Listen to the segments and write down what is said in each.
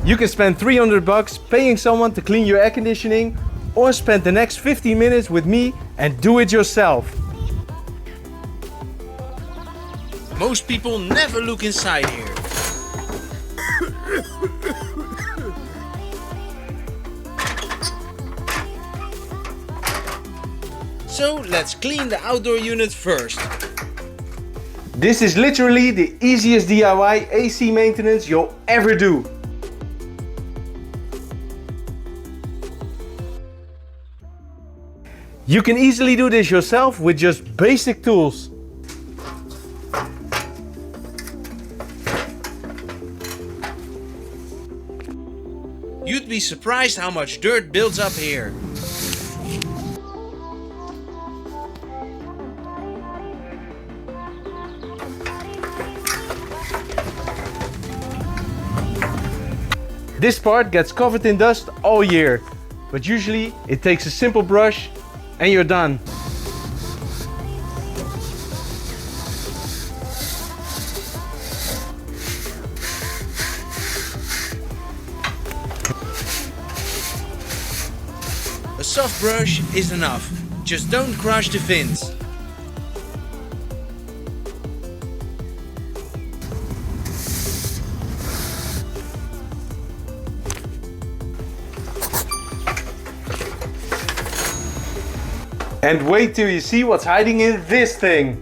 You can spend 300 bucks paying someone to clean your air conditioning, or spend the next 15 minutes with me and do it yourself. Most people never look inside here. So let's clean the outdoor unit first. This is literally the easiest DIY AC maintenance you'll ever do. You can easily do this yourself with just basic tools. You'd be surprised how much dirt builds up here. This part gets covered in dust all year, but usually it takes a simple brush and you're done. A soft brush is enough, just don't crush the fins. And wait till you see what's hiding in this thing.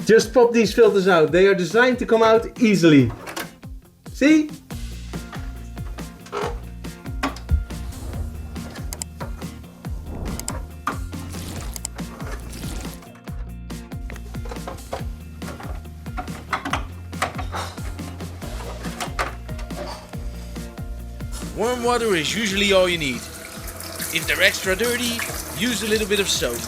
Just pop these filters out. They are designed to come out easily. See? Warm water is usually all you need. If they're extra dirty, use a little bit of soap.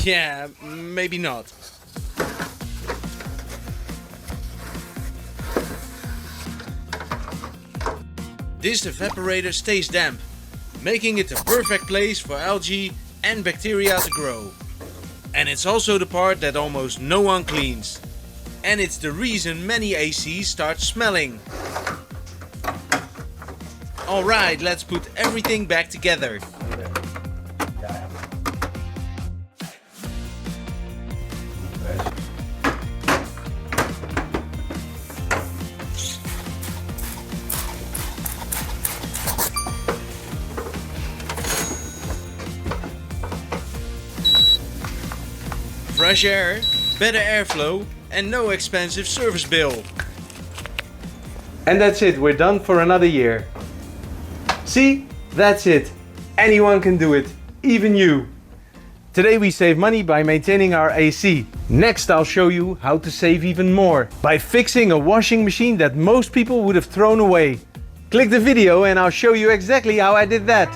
Yeah, maybe not. This evaporator stays damp, making it the perfect place for algae and bacteria to grow. And it's also the part that almost no one cleans. And it's the reason many ACs start smelling. Alright, let's put everything back together. Fresh air, better airflow and no expensive service bill. And that's it, we're done for another year. See, that's it. Anyone can do it, even you. Today we save money by maintaining our AC. Next I'll show you how to save even more by fixing a washing machine that most people would have thrown away. Click the video and I'll show you exactly how I did that.